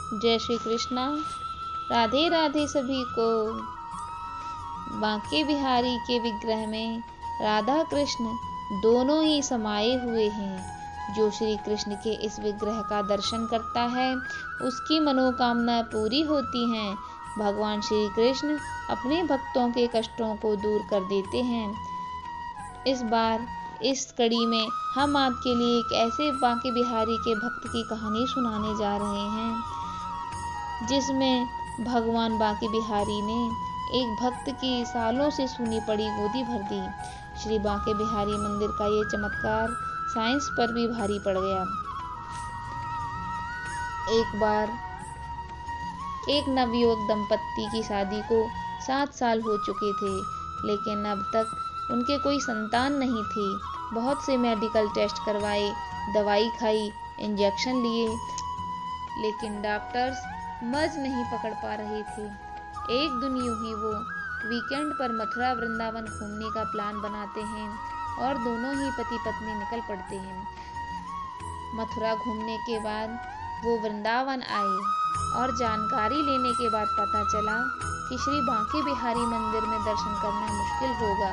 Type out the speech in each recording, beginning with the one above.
जय श्री कृष्णा। राधे राधे सभी को। बांके बिहारी के विग्रह में राधा कृष्ण दोनों ही समाये हुए हैं। जो श्री कृष्ण के इस विग्रह का दर्शन करता है उसकी मनोकामना पूरी होती हैं। भगवान श्री कृष्ण अपने भक्तों के कष्टों को दूर कर देते हैं। इस बार इस कड़ी में हम आपके लिए एक ऐसे बांके बिहारी के भक्त की कहानी सुनाने जा रहे हैं जिसमें भगवान बांके बिहारी ने एक भक्त की सालों से सूनी पड़ी गोदी भर दी। श्री बांके बिहारी मंदिर का ये चमत्कार साइंस पर भी भारी पड़ गया। एक बार एक नवयुवक दंपत्ति की शादी को 7 साल हो चुके थे, लेकिन अब तक उनके कोई संतान नहीं थी। बहुत से मेडिकल टेस्ट करवाए, दवाई खाई, इंजेक्शन लिए, लेकिन डॉक्टर्स मर्ज नहीं पकड़ पा रहे थे। एक दिन यूं ही वो वीकेंड पर मथुरा वृंदावन घूमने का प्लान बनाते हैं और दोनों ही पति पत्नी निकल पड़ते हैं। मथुरा घूमने के बाद वो वृंदावन आए और जानकारी लेने के बाद पता चला कि श्री बांके बिहारी मंदिर में दर्शन करना मुश्किल होगा,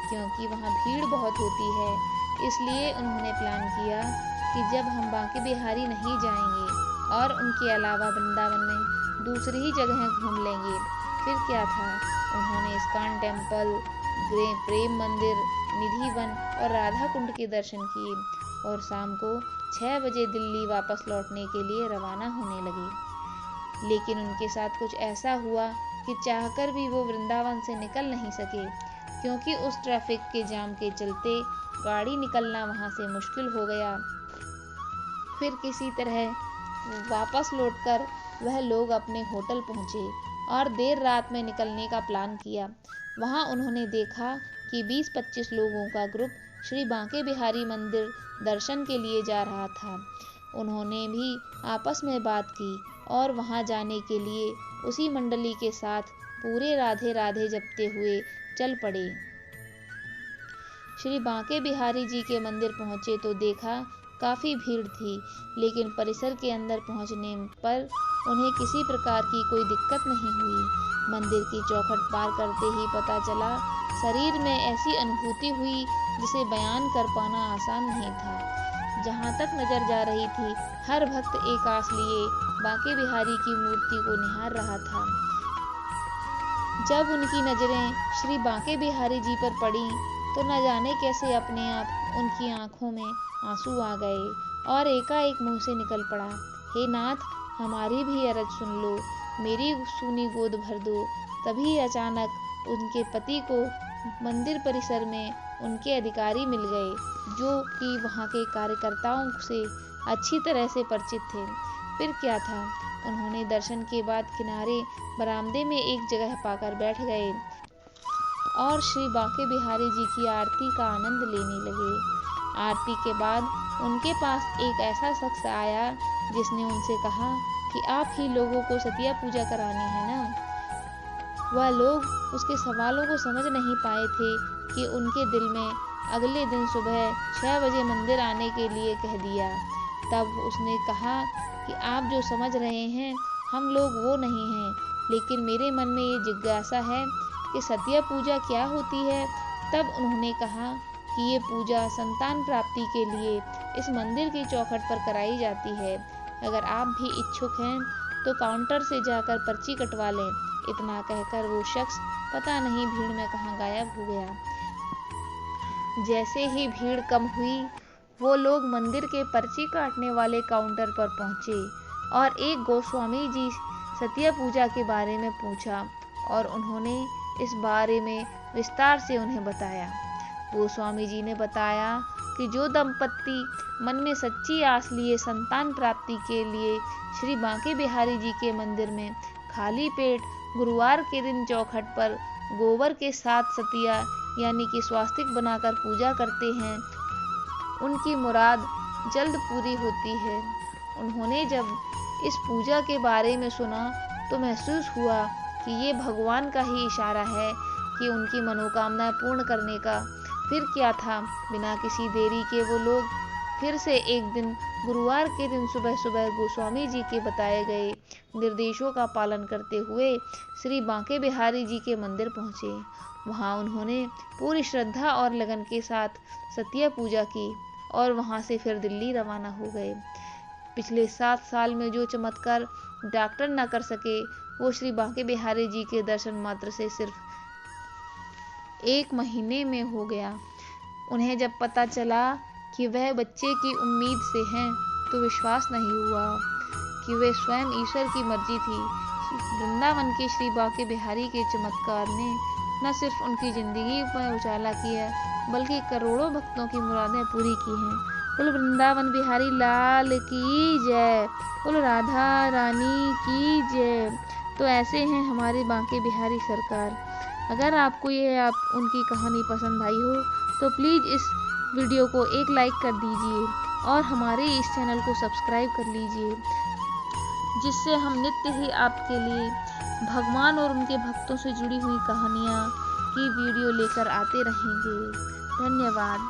क्योंकि वहाँ भीड़ बहुत होती है। इसलिए उन्होंने प्लान किया कि जब हम बांके बिहारी नहीं जाएंगे और उनके अलावा वृंदावन में दूसरी ही जगह घूम लेंगे। फिर क्या था, उन्होंने इस्कॉन टेम्पल, प्रेम मंदिर, निधि वन और राधा कुंड के दर्शन किए और शाम को 6 बजे दिल्ली वापस लौटने के लिए रवाना होने लगे। लेकिन उनके साथ कुछ ऐसा हुआ कि चाहकर भी वो वृंदावन से निकल नहीं सके, क्योंकि उस ट्रैफिक के जाम के चलते गाड़ी निकलना वहाँ से मुश्किल हो गया। फिर किसी तरह वापस लौटकर वह लोग अपने होटल पहुँचे और देर रात में निकलने का प्लान किया। वहाँ उन्होंने देखा कि 20-25 लोगों का ग्रुप श्री बांके बिहारी मंदिर दर्शन के लिए जा रहा था। उन्होंने भी आपस में बात की और वहाँ जाने के लिए उसी मंडली के साथ पूरे राधे राधे जपते हुए चल पड़े। श्री बांके बिहारी जी के मंदिर पहुँचे तो देखा काफ़ी भीड़ थी, लेकिन परिसर के अंदर पहुँचने पर उन्हें किसी प्रकार की कोई दिक्कत नहीं हुई। मंदिर की चौखट पार करते ही पता चला, शरीर में ऐसी अनुभूति हुई जिसे बयान कर पाना आसान नहीं था। जहाँ तक नजर जा रही थी, हर भक्त एक आस लिए बांके बिहारी की मूर्ति को निहार रहा था। जब उनकी नजरें श्री बांके बिहारी जी पर पड़ी तो न जाने कैसे अपने आप उनकी आंखों में आंसू आ गए और एकाएक मुंह से निकल पड़ा, हे नाथ, हमारी भी अरज सुन लो, मेरी सूनी गोद भर दो। तभी अचानक उनके पति को मंदिर परिसर में उनके अधिकारी मिल गए, जो कि वहाँ के कार्यकर्ताओं से अच्छी तरह से परिचित थे। फिर क्या था, उन्होंने दर्शन के बाद किनारे बरामदे में एक जगह पाकर बैठ गए और श्री बांके बिहारी जी की आरती का आनंद लेने लगे। आरती के बाद उनके पास एक ऐसा शख्स आया जिसने उनसे कहा कि आप ही लोगों को सतिया पूजा करानी है ना। वह लोग उसके सवालों को समझ नहीं पाए थे कि उनके दिल में अगले दिन सुबह 6 बजे मंदिर आने के लिए कह दिया। तब उसने कहा कि आप जो समझ रहे हैं हम लोग वो नहीं हैं, लेकिन मेरे मन में ये जिज्ञासा है कि सतिया पूजा क्या होती है। तब उन्होंने कहा कि ये पूजा संतान प्राप्ति के लिए इस मंदिर की चौखट पर कराई जाती है। अगर आप भी इच्छुक हैं तो काउंटर से जाकर पर्ची कटवा लें। इतना कहकर वो शख्स पता नहीं भीड़ में कहाँ गायब हो गया। जैसे ही भीड़ कम हुई, वो लोग मंदिर के पर्ची काटने वाले काउंटर पर पहुँचे और एक गोस्वामी जी सतिया पूजा के बारे में पूछा और उन्होंने इस बारे में विस्तार से उन्हें बताया। गोस्वामी जी ने बताया कि जो दंपत्ति मन में सच्ची आस लिए संतान प्राप्ति के लिए श्री बांके बिहारी जी के मंदिर में खाली पेट गुरुवार के दिन चौखट पर गोबर के साथ सतिया यानी कि स्वास्तिक बनाकर पूजा करते हैं, उनकी मुराद जल्द पूरी होती है। उन्होंने जब इस पूजा के बारे में सुना तो महसूस हुआ कि ये भगवान का ही इशारा है कि उनकी मनोकामना पूर्ण करने का। फिर क्या था, बिना किसी देरी के वो लोग फिर से एक दिन गुरुवार के दिन सुबह सुबह गोस्वामी जी के बताए गए निर्देशों का पालन करते हुए श्री बांके बिहारी जी के मंदिर पहुँचे। वहाँ उन्होंने पूरी श्रद्धा और लगन के साथ सत्य पूजा की और वहाँ से फिर दिल्ली रवाना हो गए। पिछले 7 साल में जो चमत्कार डॉक्टर न कर सके, वो श्री बांके बिहारी जी के दर्शन मात्र से सिर्फ 1 महीने में हो गया। उन्हें जब पता चला कि वह बच्चे की उम्मीद से हैं, तो विश्वास नहीं हुआ कि वे स्वयं ईश्वर की मर्जी थी। वृंदावन के श्री बांके बिहारी के चमत्कार ने न सिर्फ उनकी जिंदगी में उजाला किया, बल्कि करोड़ों भक्तों की मुरादें पूरी की हैं। बोलो वृंदावन बिहारी लाल की जय, बोलो राधा रानी की जय। तो ऐसे हैं हमारे बांके बिहारी सरकार। अगर आपको उनकी कहानी पसंद आई हो तो प्लीज़ इस वीडियो को एक लाइक कर दीजिए और हमारे इस चैनल को सब्सक्राइब कर लीजिए, जिससे हम नित्य ही आपके लिए भगवान और उनके भक्तों से जुड़ी हुई कहानियाँ की वीडियो लेकर आते रहेंगे। धन्यवाद।